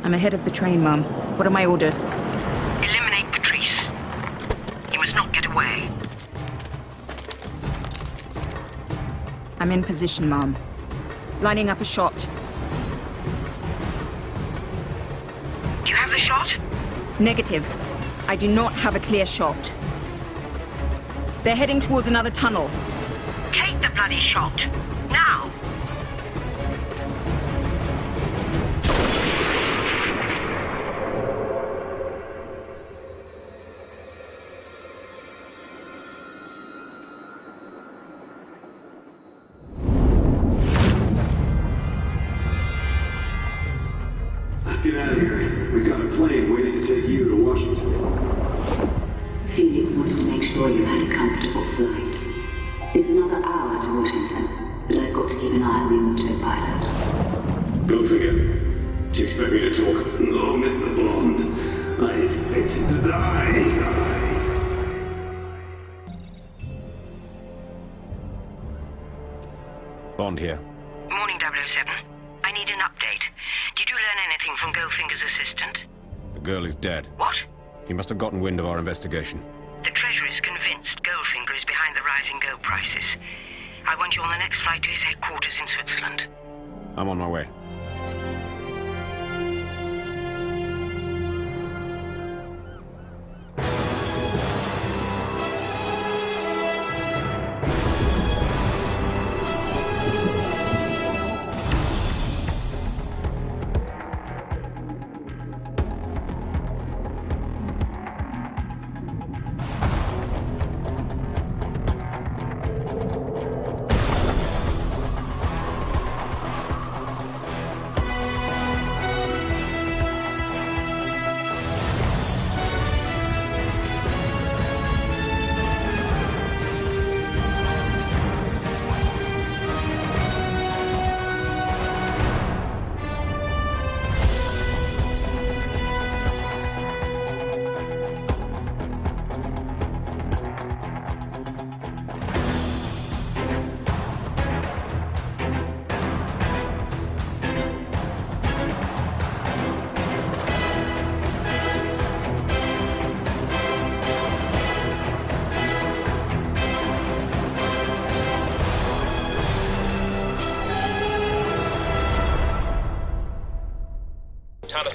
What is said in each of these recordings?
I'm ahead of the train, Mum. What are my orders? Eliminate Patrice. He must not get away. I'm in position, Mum. Lining up a shot. Do you have the shot? Negative. I do not have a clear shot. They're heading towards another tunnel. Take the bloody shot. Now! Let's get out of here. We got a plane waiting to take you to Washington. Phoenix wanted to make sure you had a comfortable flight. It's another hour to Washington, but I've got to keep an eye on the autopilot. Goldfinger, do you expect me to talk? No, Mr. Bond. I expect you to die. Bond here. Morning, 007. I need an update. Did you learn anything from Goldfinger's assistant? The girl is dead. What? He must have gotten wind of our investigation. The Treasury is convinced Goldfinger is behind the rising gold prices. I want you on the next flight to his headquarters in Switzerland. I'm on my way.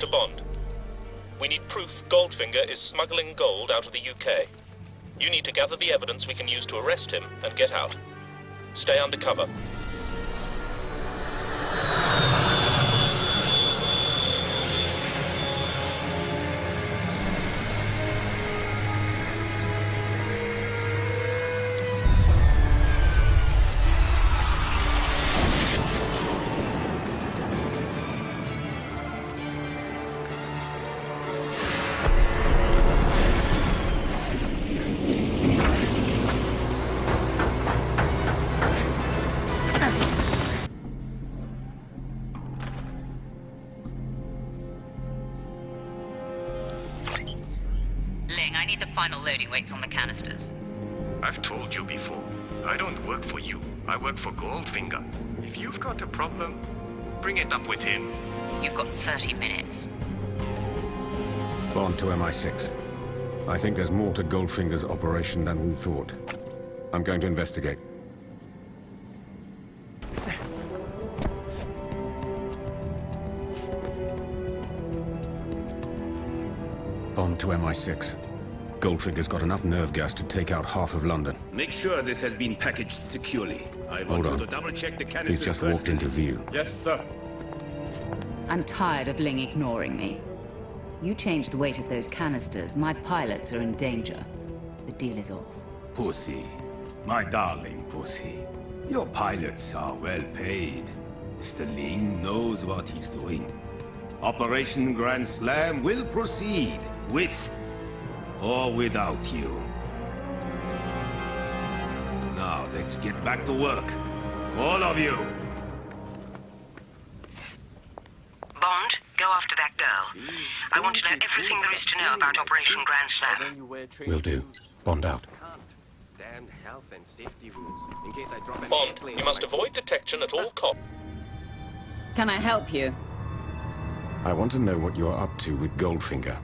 Mr. Bond. We need proof Goldfinger is smuggling gold out of the UK. You need to gather the evidence we can use to arrest him and get out. Stay undercover. I need the final loading weights on the canisters. I've told you before. I don't work for you. I work for Goldfinger. If you've got a problem, bring it up with him. You've got 30 minutes. Bond to MI6. I think there's more to Goldfinger's operation than we thought. I'm going to investigate. Bond to MI6. Goldfinger's got enough nerve gas to take out half of London. Make sure this has been packaged securely. I want you to double-check the canisters. He's just walked into view. Yes, sir. I'm tired of Ling ignoring me. You change the weight of those canisters, my pilots are in danger. The deal is off. Pussy. My darling Pussy. Your pilots are well paid. Mr. Ling knows what he's doing. Operation Grand Slam will proceed, with or without you. Now, let's get back to work. All of you! Bond, go after that girl. I want to know everything there is to know about Operation Grand Slam. Will do. Bond out. Damned health and safety rules. In case I drop an Bond, airplane you must avoid detection at all costs. Can I help you? I want to know what you're up to with Goldfinger.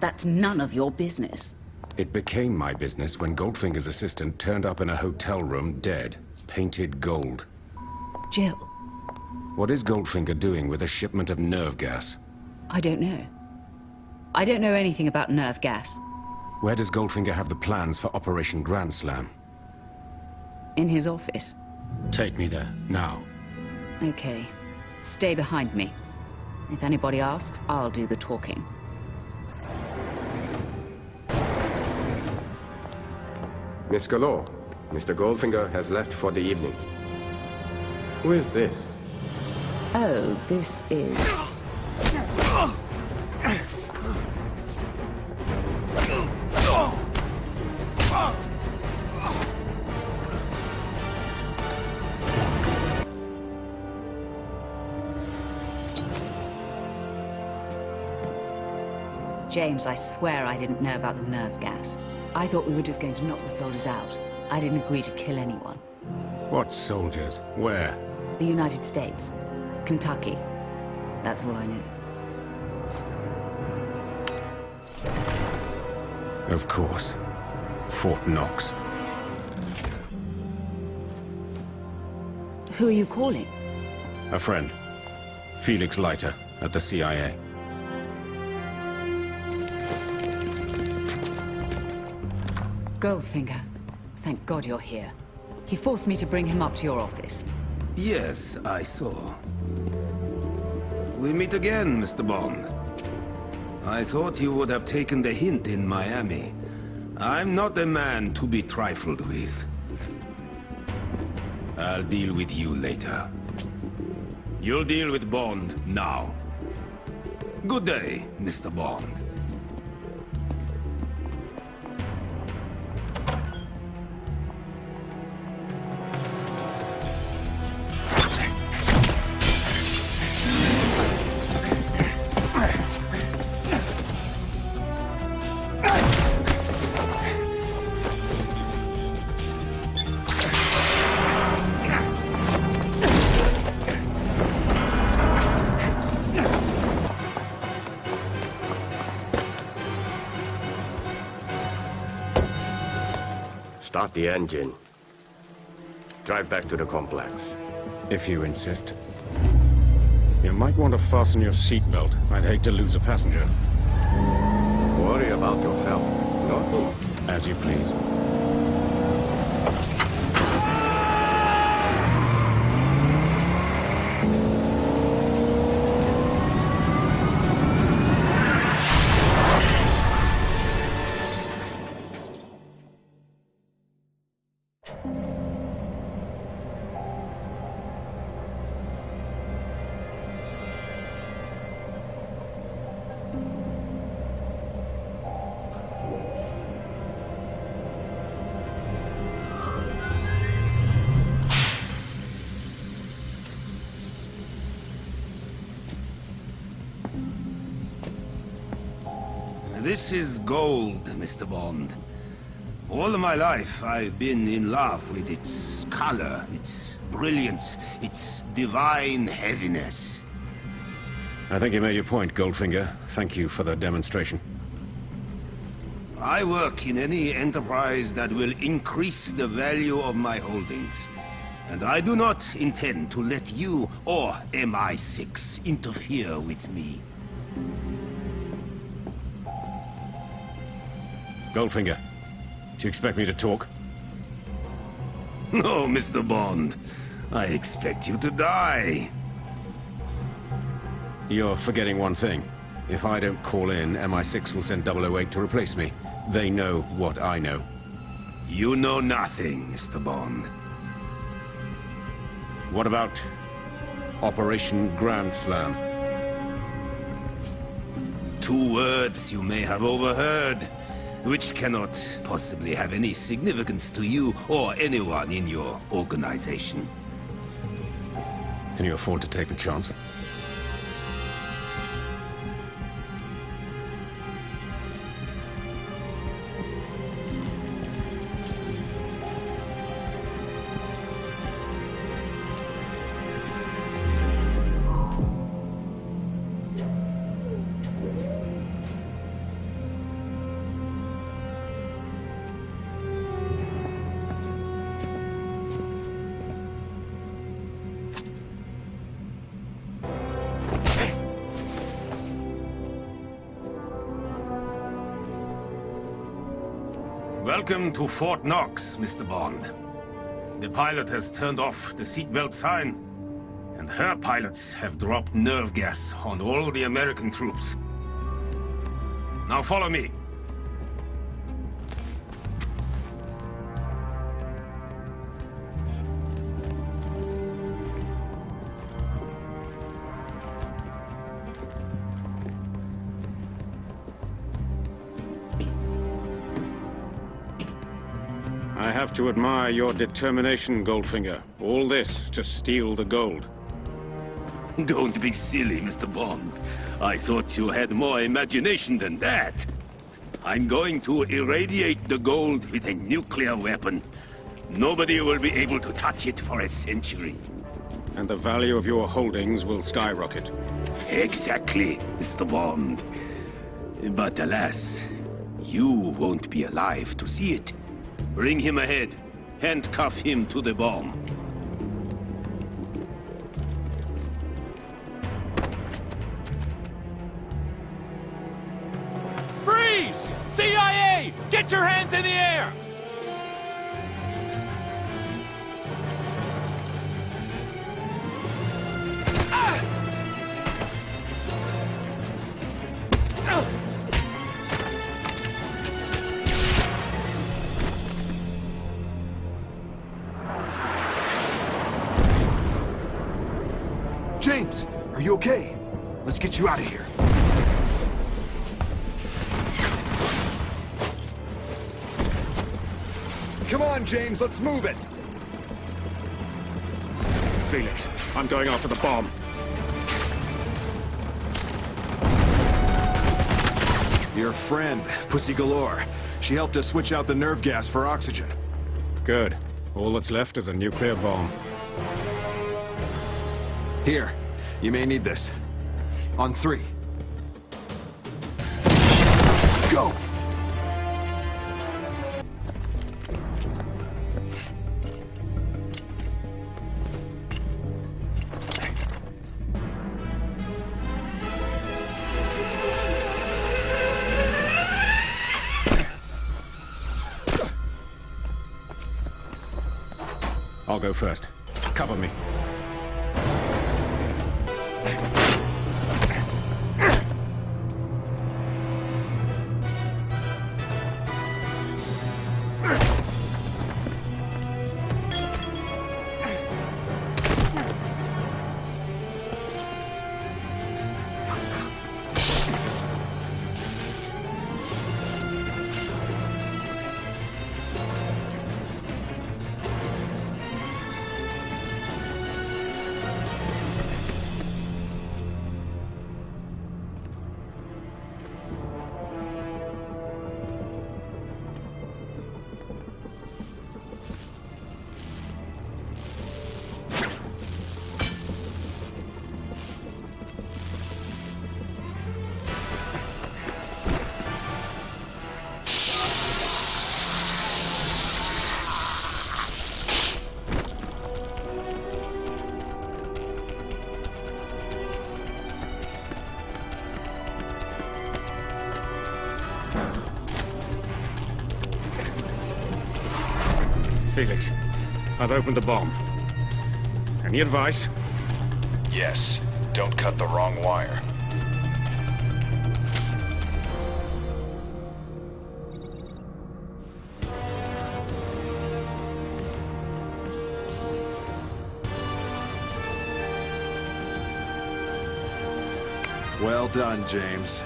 That's none of your business. It became my business when Goldfinger's assistant turned up in a hotel room dead, painted gold. Jill, What is Goldfinger doing with a shipment of nerve gas? I don't know. I don't know anything about nerve gas. Where does Goldfinger have the plans for Operation Grand Slam? In his office. Take me there, now. Okay. Stay behind me. If anybody asks, I'll do the talking. Miss Galore, Mr. Goldfinger has left for the evening. Who is this? Oh, this is... James, I swear I didn't know about the nerve gas. I thought we were just going to knock the soldiers out. I didn't agree to kill anyone. What soldiers? Where? The United States. Kentucky. That's all I knew. Of course. Fort Knox. Who are you calling? A friend. Felix Leiter, at the CIA. Goldfinger. Thank God you're here. He forced me to bring him up to your office. Yes, I saw. We meet again, Mr. Bond. I thought you would have taken the hint in Miami. I'm not a man to be trifled with. I'll deal with you later. You'll deal with Bond now. Good day, Mr. Bond. Start the engine. Drive back to the complex. If you insist. You might want to fasten your seatbelt. I'd hate to lose a passenger. Worry about yourself, not me. As you please. This is gold, Mr. Bond. All of my life, I've been in love with its color, its brilliance, its divine heaviness. I think you made your point, Goldfinger. Thank you for the demonstration. I work in any enterprise that will increase the value of my holdings. And I do not intend to let you or MI6 interfere with me. Goldfinger, do you expect me to talk? No, Mr. Bond. I expect you to die. You're forgetting one thing. If I don't call in, MI6 will send 008 to replace me. They know what I know. You know nothing, Mr. Bond. What about Operation Grand Slam? 2 words you may have overheard, which cannot possibly have any significance to you or anyone in your organization. Can you afford to take the chance? Welcome to Fort Knox, Mr. Bond. The pilot has turned off the seatbelt sign, and her pilots have dropped nerve gas on all the American troops. Now follow me. I have to admire your determination, Goldfinger. All this to steal the gold. Don't be silly, Mr. Bond. I thought you had more imagination than that. I'm going to irradiate the gold with a nuclear weapon. Nobody will be able to touch it for a century. And the value of your holdings will skyrocket. Exactly, Mr. Bond. But alas, you won't be alive to see it. Bring him ahead. Handcuff him to the bomb. Freeze! CIA! Get your hands in the air! James, are you okay? Let's get you out of here. Come on, James, let's move it! Felix, I'm going after the bomb. Your friend, Pussy Galore. She helped us switch out the nerve gas for oxygen. Good. All that's left is a nuclear bomb. Here, you may need this. On 3. Go! I'll go first. Cover me. Felix, I've opened the bomb. Any advice? Yes. Don't cut the wrong wire. Well done, James.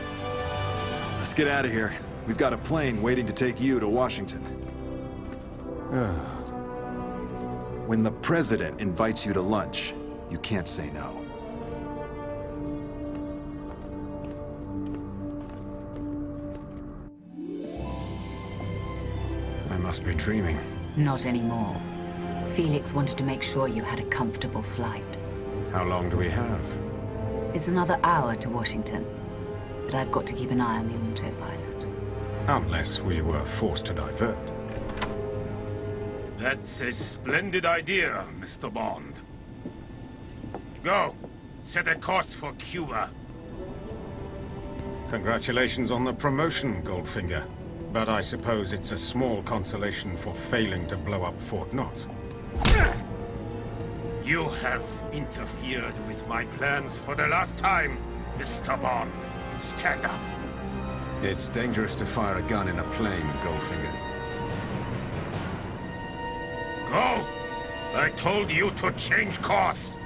Let's get out of here. We've got a plane waiting to take you to Washington. When the president invites you to lunch, you can't say no. I must be dreaming. Not anymore. Felix wanted to make sure you had a comfortable flight. How long do we have? It's another hour to Washington, but I've got to keep an eye on the autopilot. Unless we were forced to divert. That's a splendid idea, Mr. Bond. Go. Set a course for Cuba. Congratulations on the promotion, Goldfinger. But I suppose it's a small consolation for failing to blow up Fort Knox. You have interfered with my plans for the last time, Mr. Bond. Stand up. It's dangerous to fire a gun in a plane, Goldfinger. Go! I told you to change course!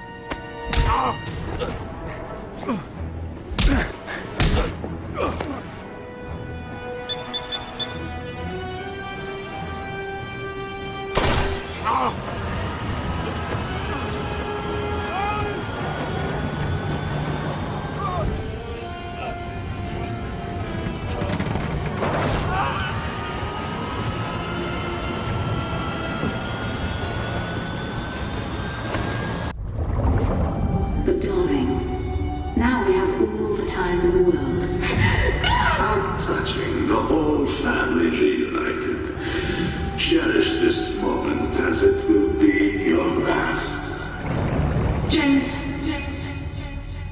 But darling, now we have all the time in the world. How touching, the whole family reunited. Cherish this moment as it will be your last. James,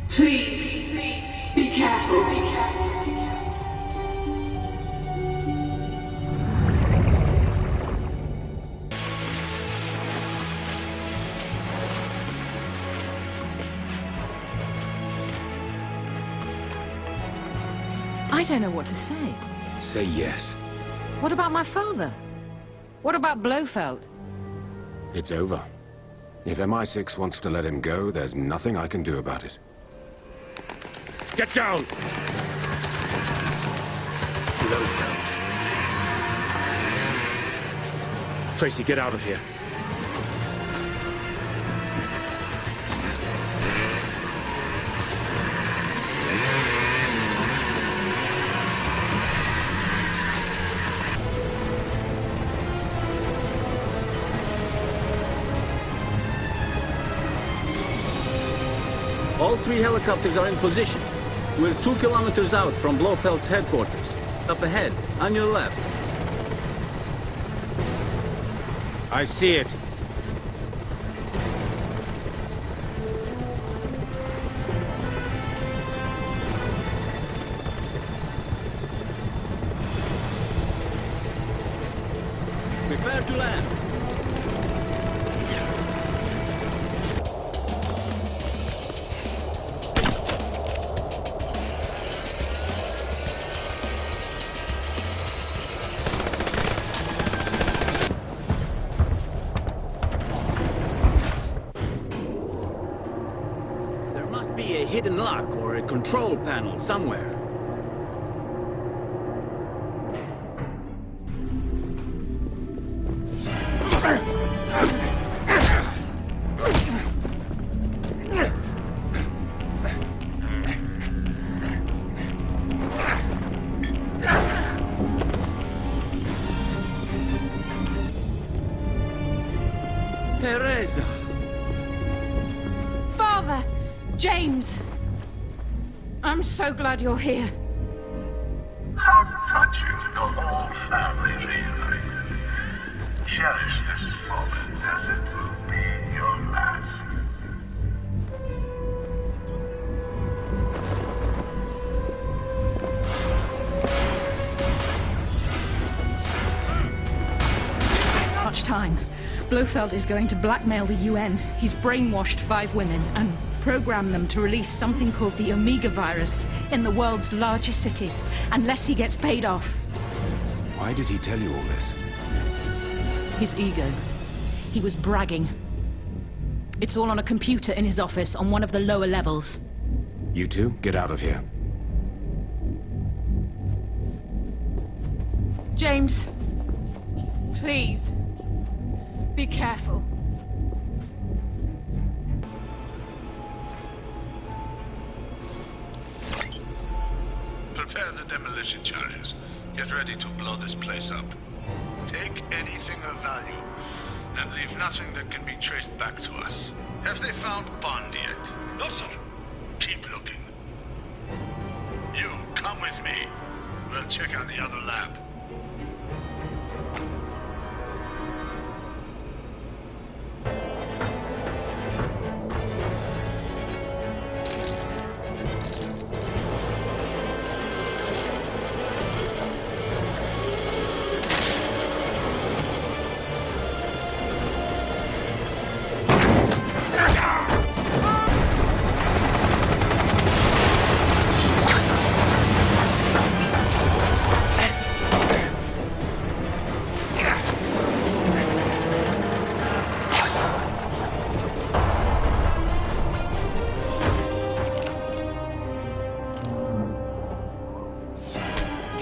please, be careful. I don't know what to say. Say yes. What about my father? What about Blofeld? It's over. If MI6 wants to let him go, there's nothing I can do about it. Get down! Blofeld. Tracy, get out of here. All 3 helicopters are in position. We're 2 kilometers out from Blofeld's headquarters. Up ahead, on your left. I see it. Prepare to land. Be a hidden lock or a control panel somewhere. Teresa! Father! James! I'm so glad you're here. How touching, the whole family reunited. Cherish this moment as it will be your last. Much time. Blofeld is going to blackmail the UN. He's brainwashed 5 women and programmed them to release something called the Omega virus in the world's largest cities, unless he gets paid off. Why did he tell you all this? His ego. He was bragging. It's all on a computer in his office on one of the lower levels. You two, get out of here. James, please, be careful. Prepare the demolition charges. Get ready to blow this place up. Take anything of value, and leave nothing that can be traced back to us. Have they found Bond yet? No, sir. Keep looking. You, come with me. We'll check out the other lab.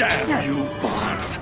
Damn you, Bond!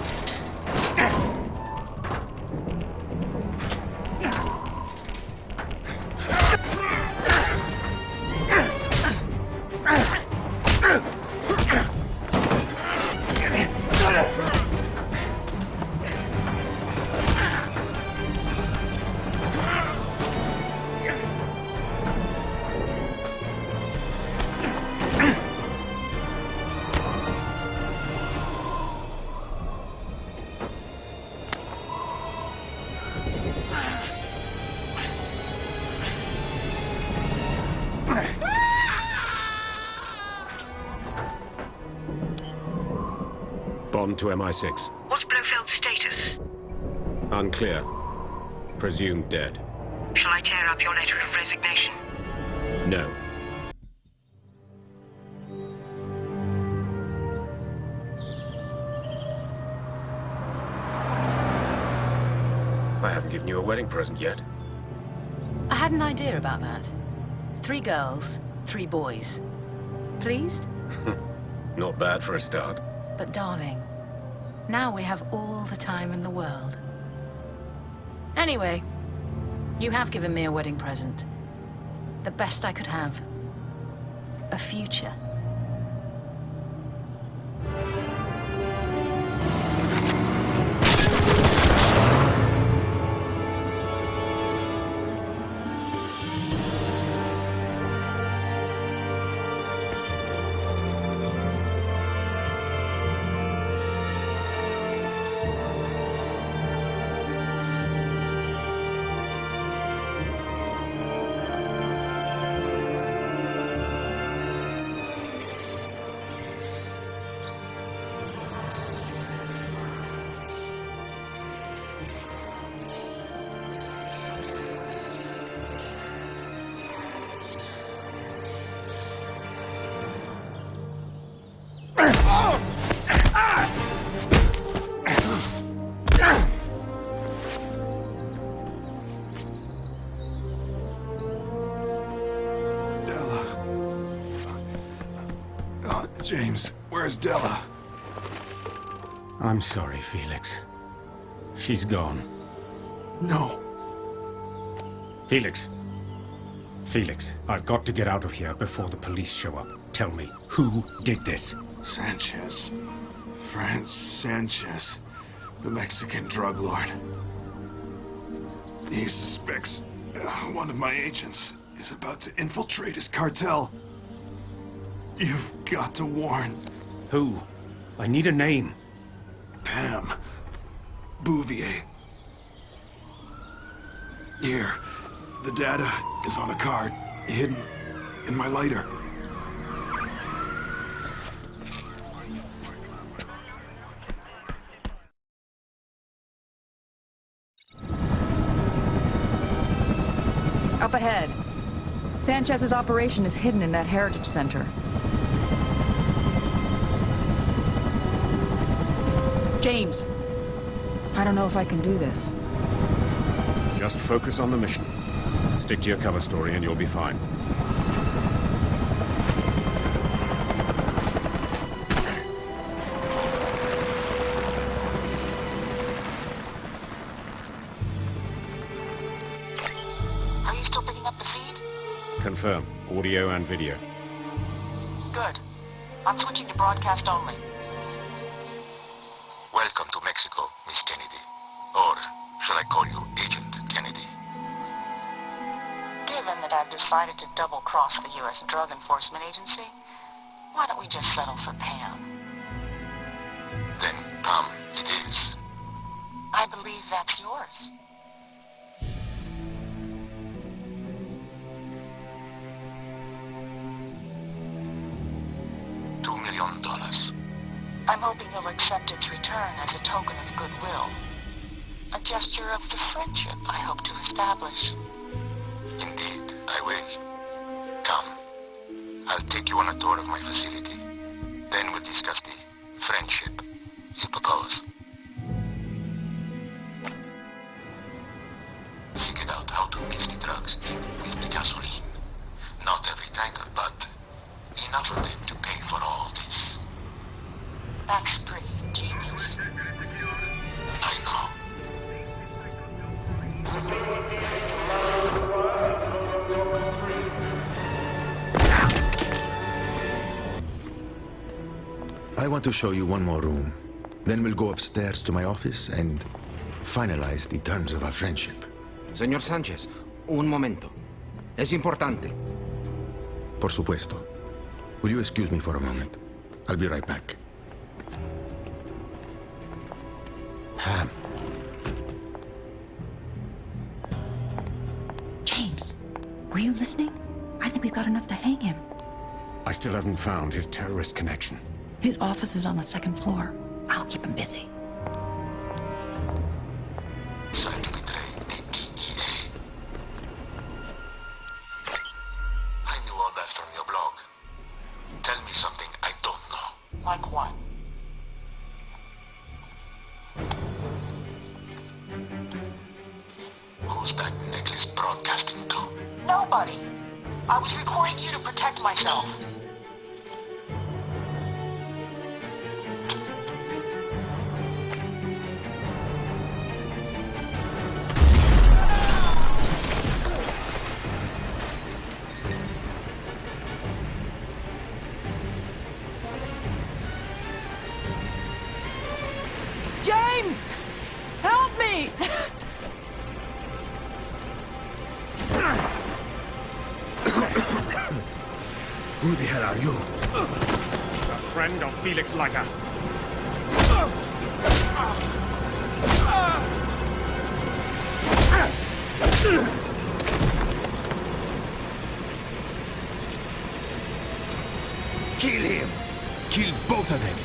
Bond to MI6. What's Blofeld's status? Unclear. Presumed dead. Shall I tear up your letter of resignation? No. I haven't given you a wedding present yet. I had an idea about that. 3 girls, 3 boys. Pleased? Not bad for a start. But darling, now we have all the time in the world. Anyway, you have given me a wedding present. The best I could have. A future. James, where's Della? I'm sorry, Felix. She's gone. No. Felix. Felix, I've got to get out of here before the police show up. Tell me, who did this? Sanchez. Franz Sanchez. The Mexican drug lord. He suspects one of my agents is about to infiltrate his cartel. You've got to warn. Who? I need a name. Pam. Bouvier. Here. The data is on a card, hidden in my lighter. Up ahead. Sanchez's operation is hidden in that heritage center. James, I don't know if I can do this. Just focus on the mission. Stick to your cover story and you'll be fine. Are you still picking up the feed? Confirm. Audio and video. Good. I'm switching to broadcast only. Welcome to Mexico, Miss Kennedy. Or shall I call you Agent Kennedy? Given that I've decided to double-cross the U.S. Drug Enforcement Agency, why don't we just settle for Pam? Then Pam it is. I believe that's yours. $2 million. I'm hoping you'll accept its return as a token of goodwill. A gesture of the friendship I hope to establish. Indeed, I will. Come. I'll take you on a tour of my facility. Then we'll discuss the friendship you propose. Figured out how to mix the drugs in with the gasoline. Not every tanker, but enough of them to pay for all this. That's pretty ingenious. I know. I want to show you one more room. Then we'll go upstairs to my office and finalize the terms of our friendship. Señor Sanchez, un momento. Es importante. Por supuesto. Will you excuse me for a moment? I'll be right back. Pam. James, were you listening? I think we've got enough to hang him. I still haven't found his terrorist connection. His office is on the second floor. I'll keep him busy. Decide to betray the DEA. I knew all that from your blog. Tell me something I don't know. Like what? Who's that necklace broadcasting to? Nobody. I was recording you to protect myself. James! Help me! Who the hell are you? A friend of Felix Leiter. Kill him! Kill both of them!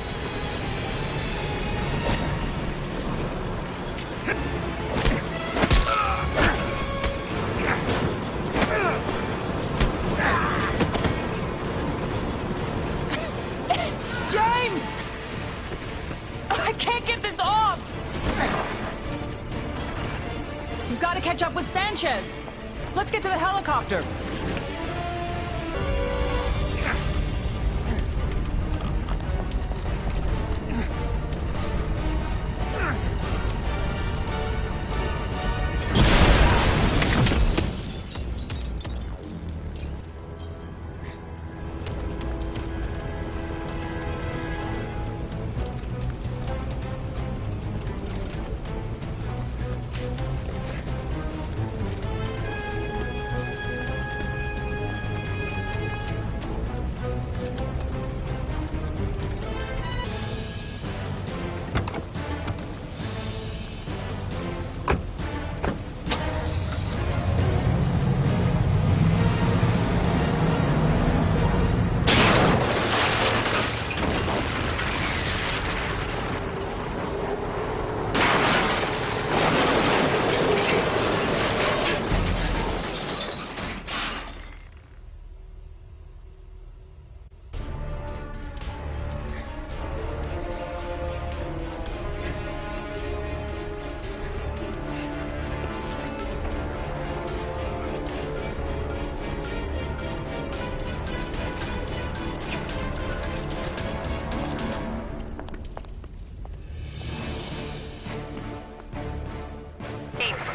James! I can't get this off! You've got to catch up with Sanchez. Let's get to the helicopter.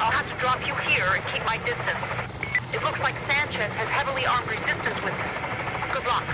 I'll have to drop you here and keep my distance. It looks like Sanchez has heavily armed resistance with him. Good luck.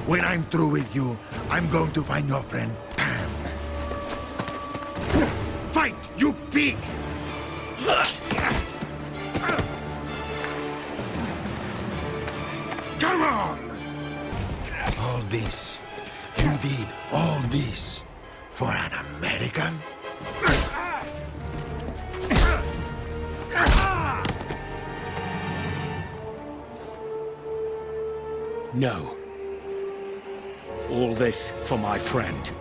When I'm through with you, I'm going to find your friend Pam. Speak! Come on! All this. You did all this for an American? No. All this for my friend.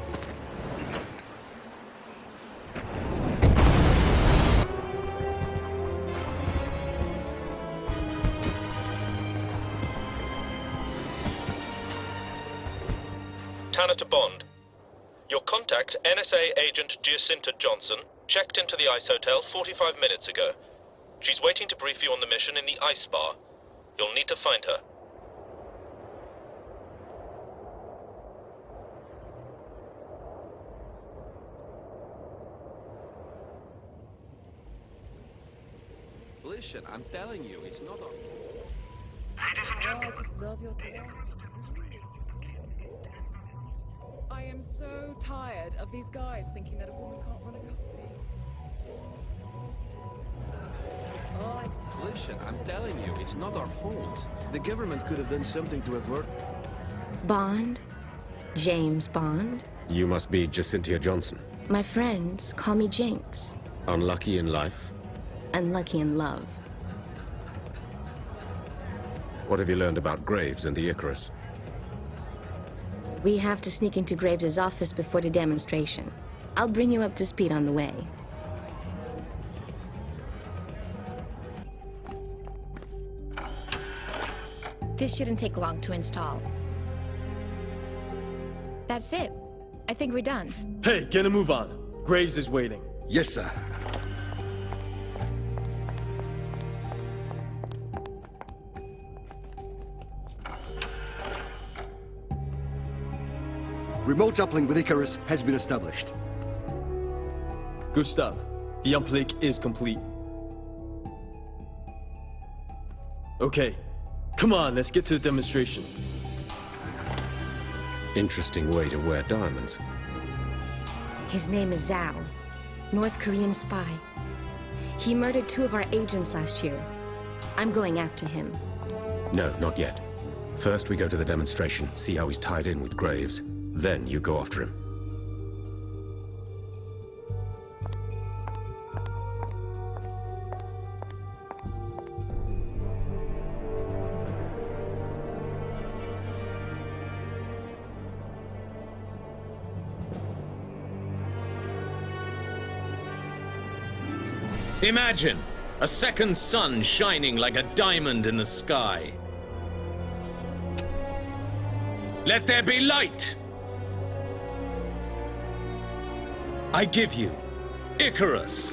Tanner to Bond. Your contact, NSA agent Jacinta Johnson, checked into the Ice Hotel 45 minutes ago. She's waiting to brief you on the mission in the Ice Bar. You'll need to find her. Listen, I'm telling you, it's not our fault. Ladies and gentlemen. I just love your dress. I am so tired of these guys thinking that a woman can't run a company. Oh, I just... Listen, I'm telling you, it's not our fault. The government could have done something to avert... Bond? James Bond? You must be Jacinta Johnson. My friends call me Jinx. Unlucky in life? Unlucky in love. What have you learned about Graves and the Icarus? We have to sneak into Graves' office before the demonstration. I'll bring you up to speed on the way. This shouldn't take long to install. That's it. I think we're done. Hey, get a move on. Graves is waiting. Yes, sir. Remote uplink with Icarus has been established. Good stuff. The uplink is complete. Okay. Come on, let's get to the demonstration. Interesting way to wear diamonds. His name is Zhao, North Korean spy. He murdered 2 of our agents last year. I'm going after him. No, not yet. First we go to the demonstration, see how he's tied in with Graves. Then you go after him. Imagine a second sun shining like a diamond in the sky. Let there be light! I give you Icarus.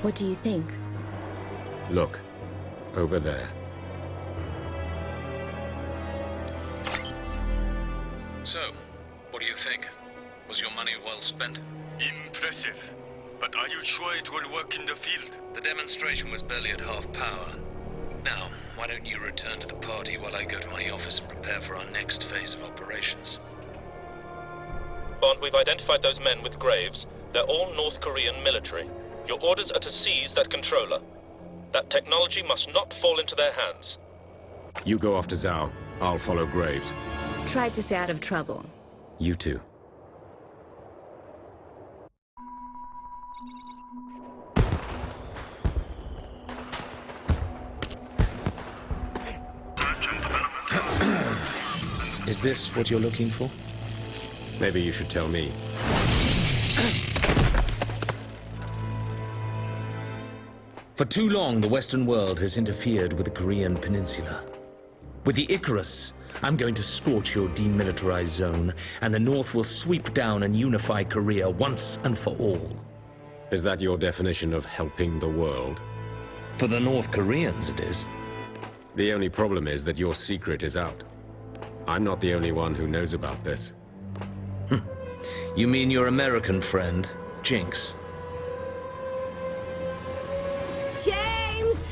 What do you think? Look, over there. So, what do you think? Was your money well spent? Impressive. But are you sure it will work in the field? The demonstration was barely at half power. Now, why don't you return to the party while I go to my office and prepare for our next phase of operations? Bond, we've identified those men with Graves. They're all North Korean military. Your orders are to seize that controller. That technology must not fall into their hands. You go after Zhao. I'll follow Graves. Try to stay out of trouble. You too. Is this what you're looking for? Maybe you should tell me. For too long, the Western world has interfered with the Korean peninsula. With the Icarus, I'm going to scorch your demilitarized zone, and the North will sweep down and unify Korea once and for all. Is that your definition of helping the world? For the North Koreans, it is. The only problem is that your secret is out. I'm not the only one who knows about this. You mean your American friend, Jinx? James!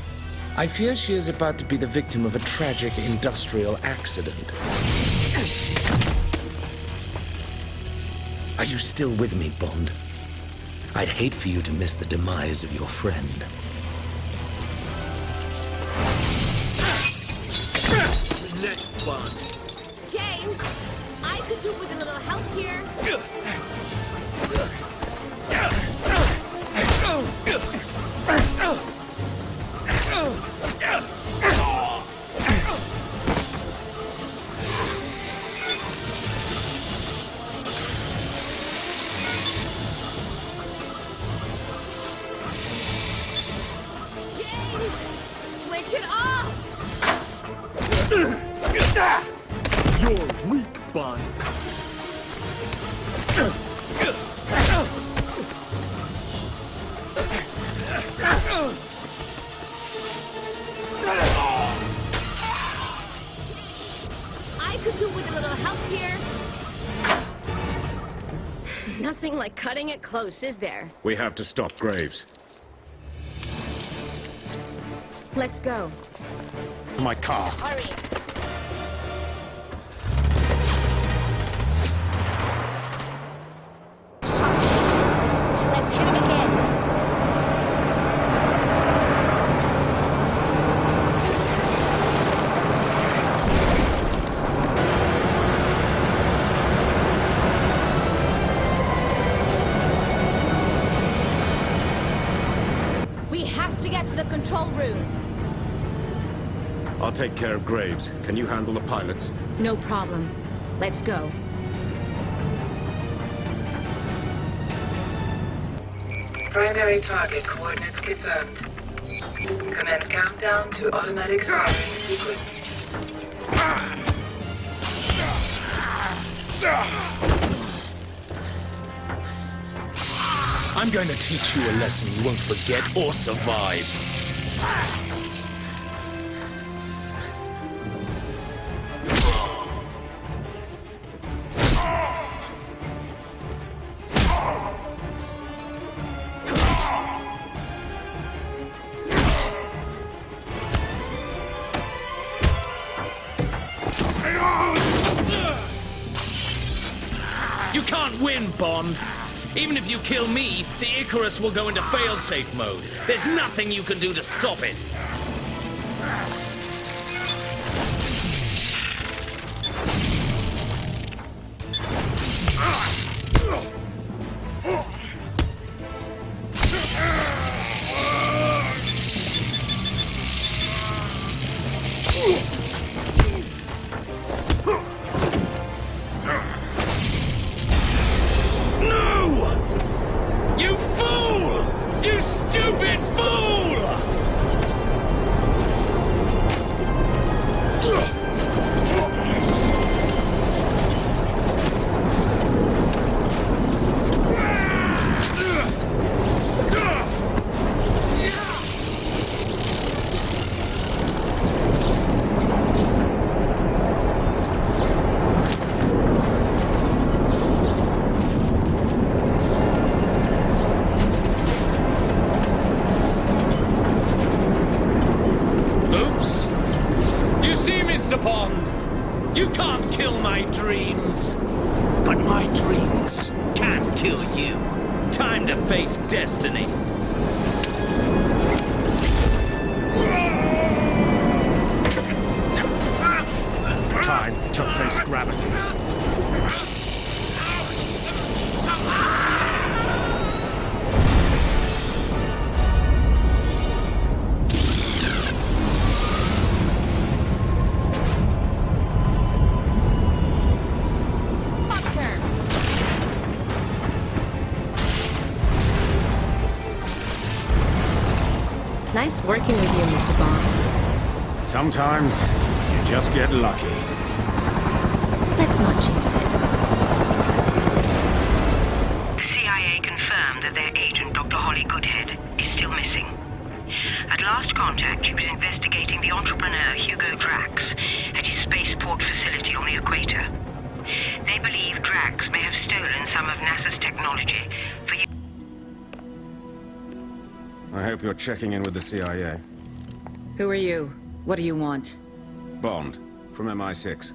I fear she is about to be the victim of a tragic industrial accident. Are you still with me, Bond? I'd hate for you to miss the demise of your friend. Next Bond. James, I could do with a little help here. James, switch it off. You're weak, Bond. I could do with a little help here. Nothing like cutting it close, is there? We have to stop Graves. Let's go. My car. Hurry. Let's hit him again. We have to get to the control room. I'll take care of Graves. Can you handle the pilots? No problem. Let's go. Primary target coordinates confirmed. Commence countdown to automatic firing sequence. I'm going to teach you a lesson you won't forget or survive. You can't win, Bond. Even if you kill me, the Icarus will go into failsafe mode. There's nothing you can do to stop it. You can't kill my dreams. But my dreams can kill you. Time to face destiny. Time to face gravity. Nice working with you, Mr. Bond. Sometimes, you just get lucky. Let's not jinx it. The CIA confirmed that their agent, Dr. Holly Goodhead, is still missing. At last contact, she was investigating the entrepreneur Hugo Drax at his spaceport facility on the equator. They believe Drax may have stolen some of NASA's technology for I hope you're checking in with the CIA. Who are you? What do you want? Bond, from MI6.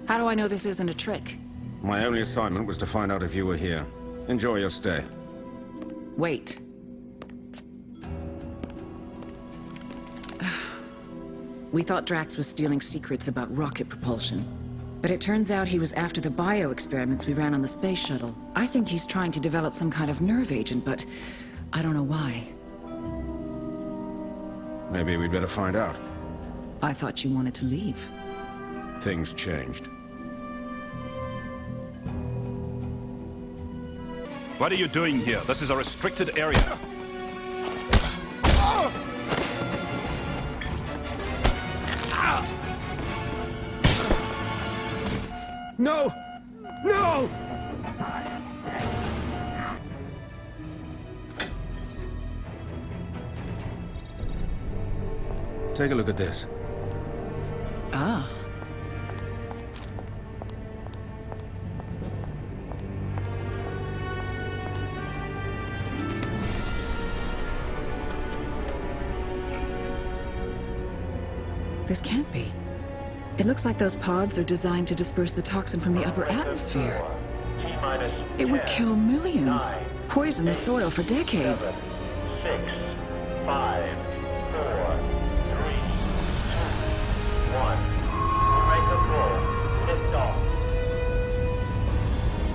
How do I know this isn't a trick? My only assignment was to find out if you were here. Enjoy your stay. Wait. We thought Drax was stealing secrets about rocket propulsion. But it turns out he was after the bio-experiments we ran on the space shuttle. I think he's trying to develop some kind of nerve agent, but I don't know why. Maybe we'd better find out. I thought you wanted to leave. Things changed. What are you doing here? This is a restricted area. No! No! Take a look at this. Ah. This can't be. It looks like those pods are designed to disperse the toxin from the upper atmosphere. It would kill millions, poison the soil for decades. 6, 5, 4, 3, 2, 1. Break control. Lift off.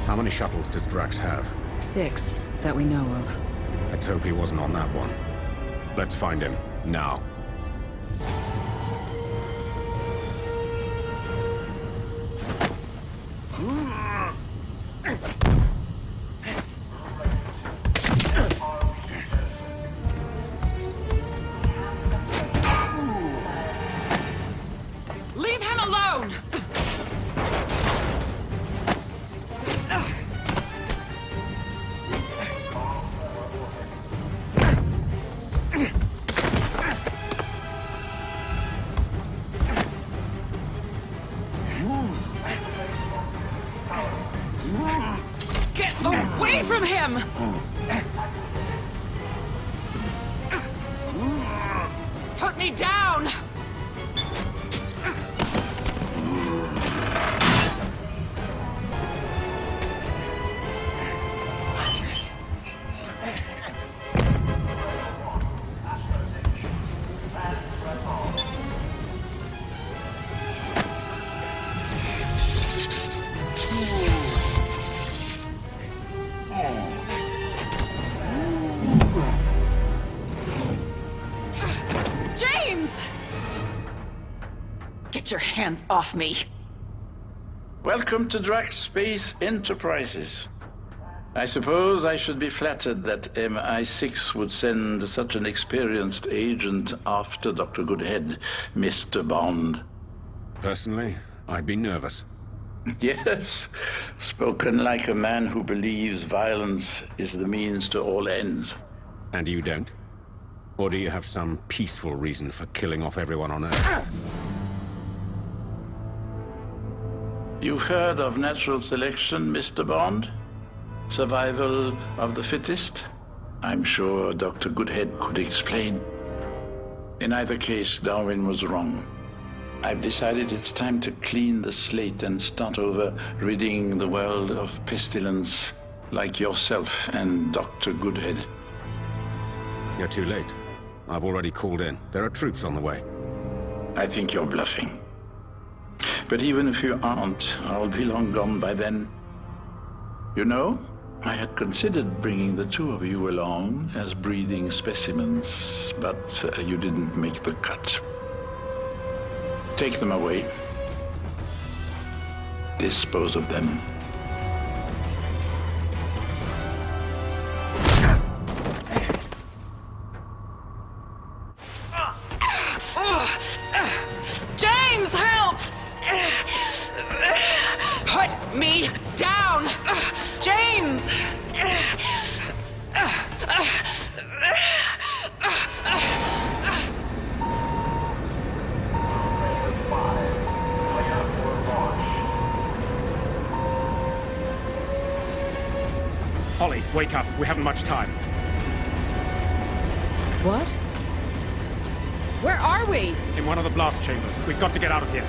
How many shuttles does Drax have? 6, that we know of. Let's hope he wasn't on that one. Let's find him, now. Leave him alone! Get away from him! Put me down! James! Get your hands off me! Welcome to Drax Space Enterprises. I suppose I should be flattered that MI6 would send such an experienced agent after Dr. Goodhead, Mr. Bond. Personally, I'd be nervous. Yes, spoken like a man who believes violence is the means to all ends. And you don't? Or do you have some peaceful reason for killing off everyone on Earth? You've heard of natural selection, Mr. Bond? Survival of the fittest? I'm sure Dr. Goodhead could explain. In either case, Darwin was wrong. I've decided it's time to clean the slate and start over, ridding the world of pestilence like yourself and Dr. Goodhead. You're too late. I've already called in. There are troops on the way. I think you're bluffing. But even if you aren't, I'll be long gone by then. You know, I had considered bringing the two of you along as breeding specimens, but you didn't make the cut. Take them away. Dispose of them. James, help! Put me down! James! Holly, wake up. We haven't much time. What? Where are we? In one of the blast chambers. We've got to get out of here.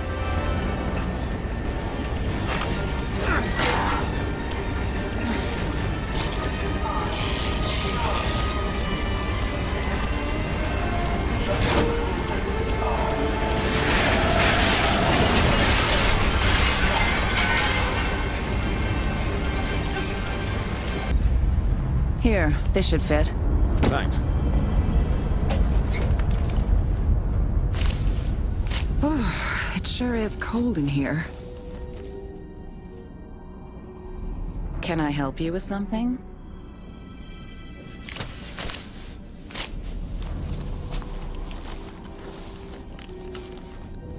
Here, this should fit. Thanks. Oh, it sure is cold in here. Can I help you with something?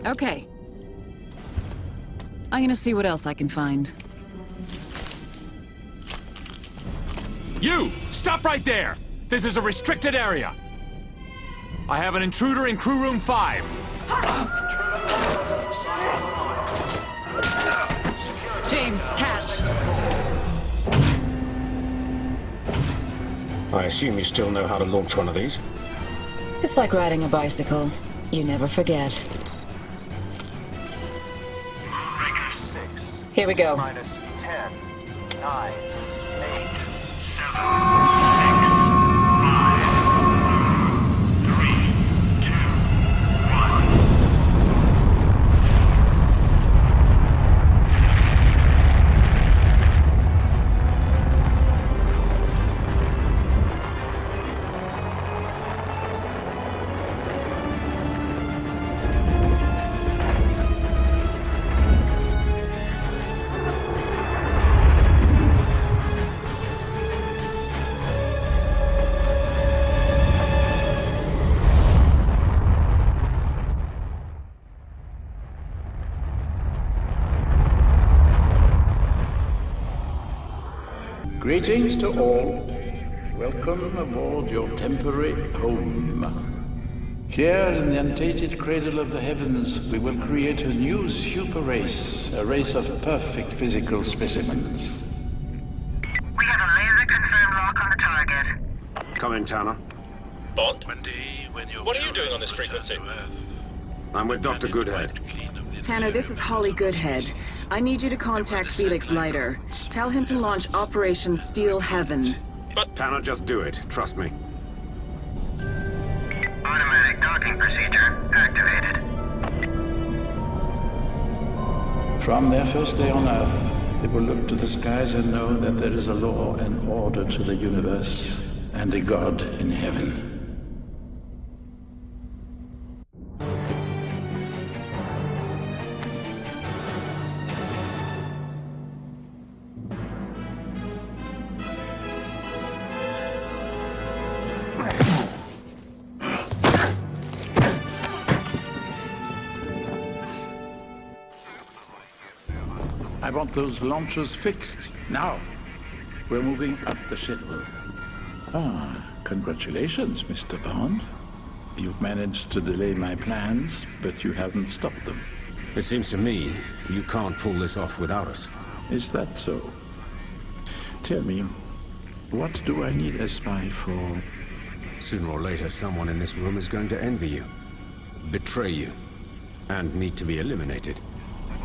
Okay. I'm gonna see what else I can find. You! Stop right there! This is a restricted area. I have an intruder in crew room 5. James, catch! I assume you still know how to launch one of these? It's like riding a bicycle. You never forget. Here we go. -10, 9, 8, Greetings to all. Welcome aboard your temporary home. Here in the untainted cradle of the heavens, we will create a new super race, a race of perfect physical specimens. We have a laser confirmed lock on the target. Come in, Tanner. Bond? What are you doing on this frequency? I'm with Dr. Goodhead. Tanner, this is Holly Goodhead. I need you to contact Felix Leiter. Tell him to launch Operation Steel Heaven. But Tanner, just do it. Trust me. Automatic docking procedure activated. From their first day on Earth, they will look to the skies and know that there is a law and order to the universe, and a God in heaven. I want those launchers fixed, now. We're moving up the schedule. Ah, congratulations, Mr. Bond. You've managed to delay my plans, but you haven't stopped them. It seems to me you can't pull this off without us. Is that so? Tell me, what do I need a spy for? Sooner or later, someone in this room is going to envy you, betray you, and need to be eliminated.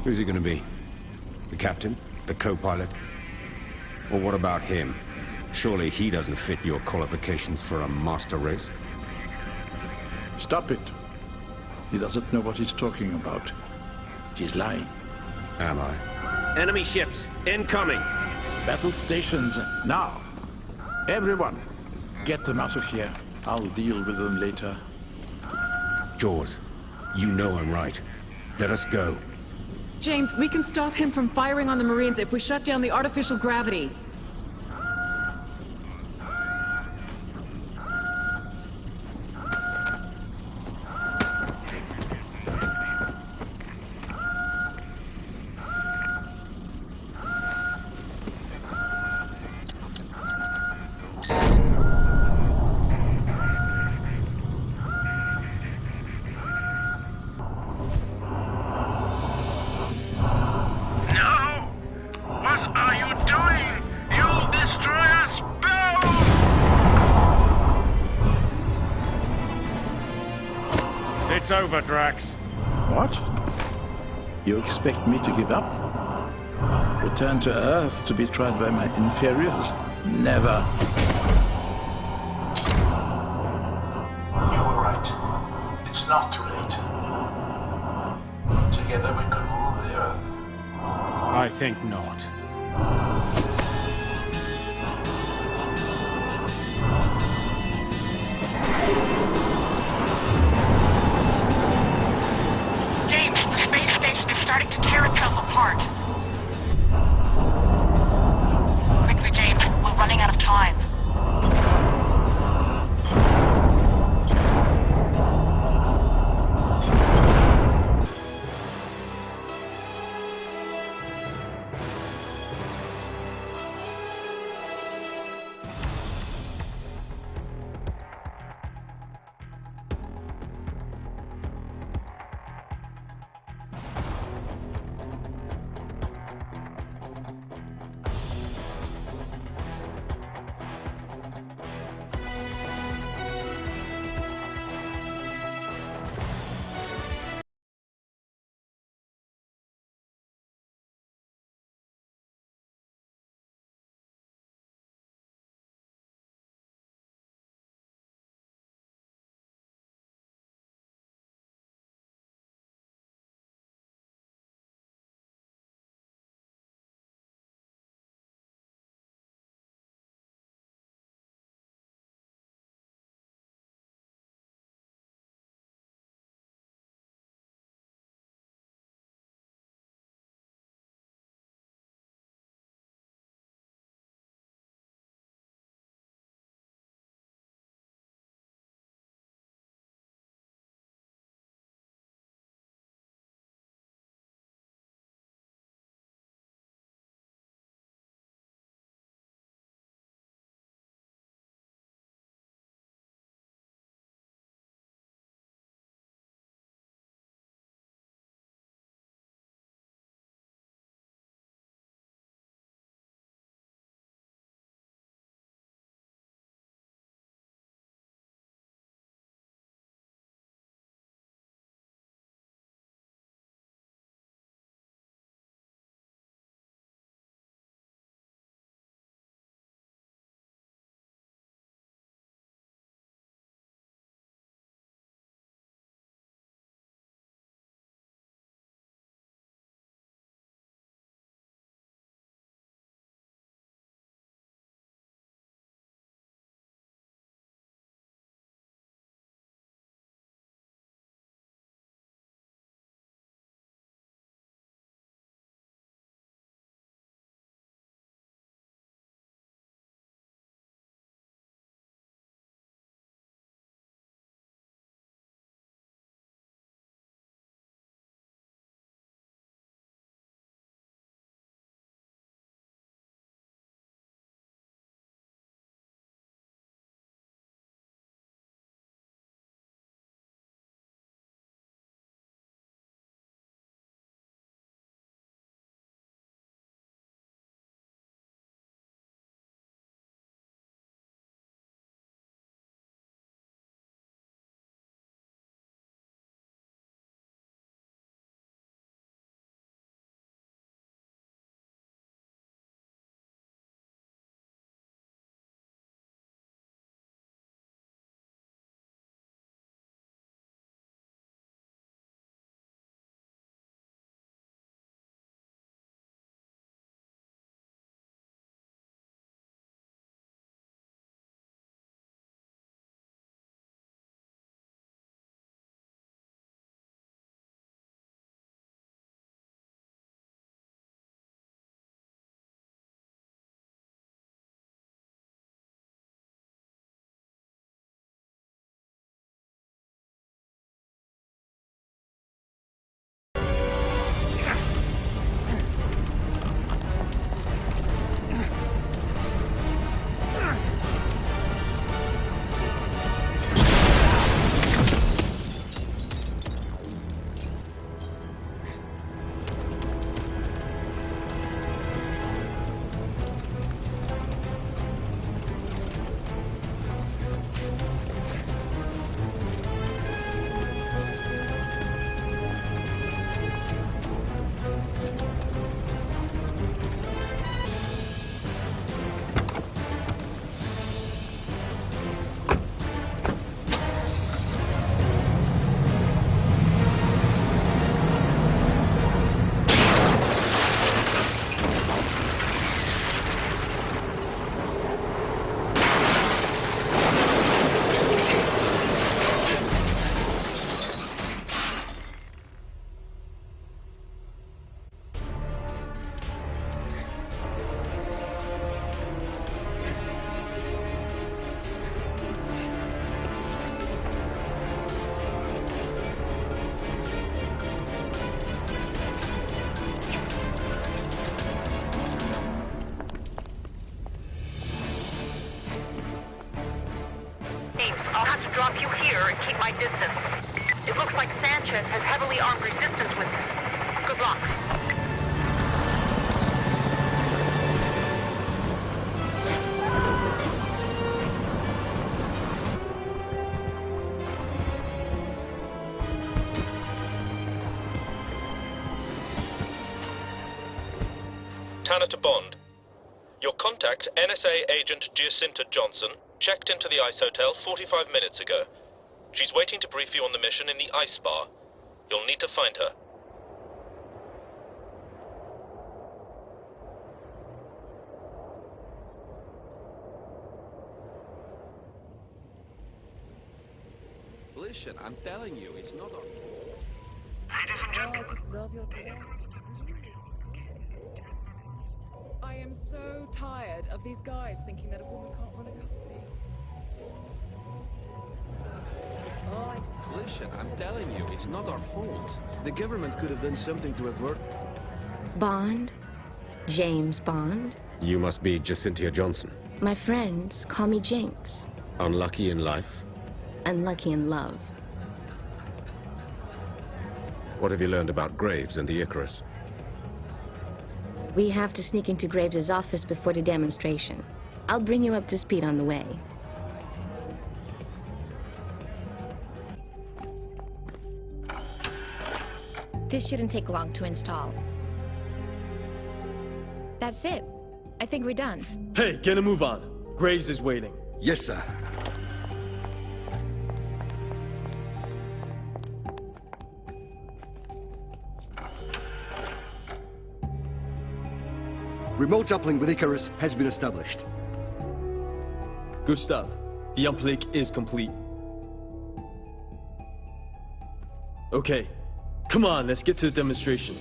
Who's it going to be? The captain? The co-pilot? Or what about him? Surely he doesn't fit your qualifications for a master race? Stop it. He doesn't know what he's talking about. He's lying. Am I? Enemy ships, incoming! Battle stations, now! Everyone, get them out of here. I'll deal with them later. Jaws, you know I'm right. Let us go. James, we can stop him from firing on the Marines if we shut down the artificial gravity. It's over, Drax. What? You expect me to give up? Return to Earth to be tried by my inferiors? Never. You were right. It's not too late. Together we could rule the Earth. I think not. James, the space station is starting to tear itself apart. Quickly, James. We're running out of time. means. I'll have to drop you here and keep my distance. It looks like Sanchez has heavily armed resistance with him. Good luck. Tanner to Bond. Your contact, NSA agent Jacinta Johnson, checked into the ice hotel 45 minutes ago. She's waiting to brief you on the mission in the ice bar. You'll need to find her. Listen, I'm telling you, it's not our fault. Oh, I just love your dress. I am so tired of these guys thinking that a woman can't run a company. Oh, I just... Listen, I'm telling you, it's not our fault. The government could have done something to avert... Bond? James Bond? You must be Jacinta Johnson. My friends call me Jinx. Unlucky in life? Unlucky in love. What have you learned about Graves and the Icarus? We have to sneak into Graves' office before the demonstration. I'll bring you up to speed on the way. This shouldn't take long to install. That's it. I think we're done. Hey, get a move on. Graves is waiting. Yes, sir. Remote uplink with Icarus has been established. Good stuff. The uplink is complete. Okay. Come on, let's get to the demonstration.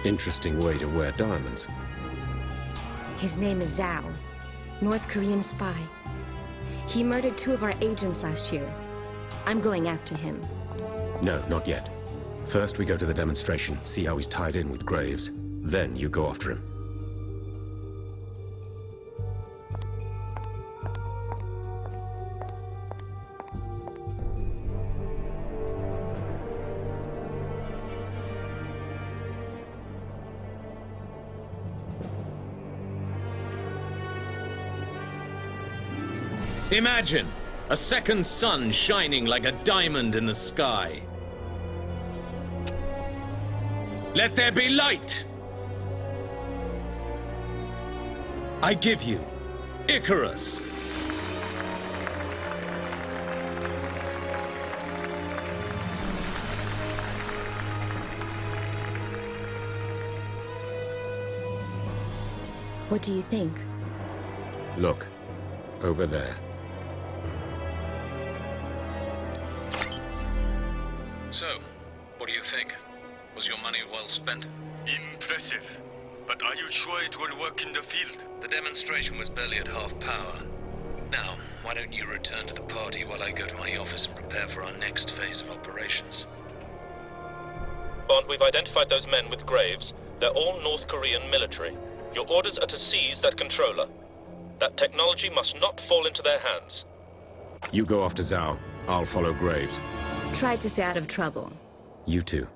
Interesting way to wear diamonds. His name is Zhao, North Korean spy. He murdered 2 of our agents last year. I'm going after him. No, not yet. First we go to the demonstration, see how he's tied in with Graves. Then you go after him. Imagine a second sun shining like a diamond in the sky. Let there be light! I give you Icarus. What do you think? Look, over there. So, what do you think? Was your money well spent? Impressive. But are you sure it will work in the field? The demonstration was barely at half power. Now, why don't you return to the party while I go to my office and prepare for our next phase of operations? Bond, we've identified those men with Graves. They're all North Korean military. Your orders are to seize that controller. That technology must not fall into their hands. You go after Zhao. I'll follow Graves. Try to stay out of trouble. You too.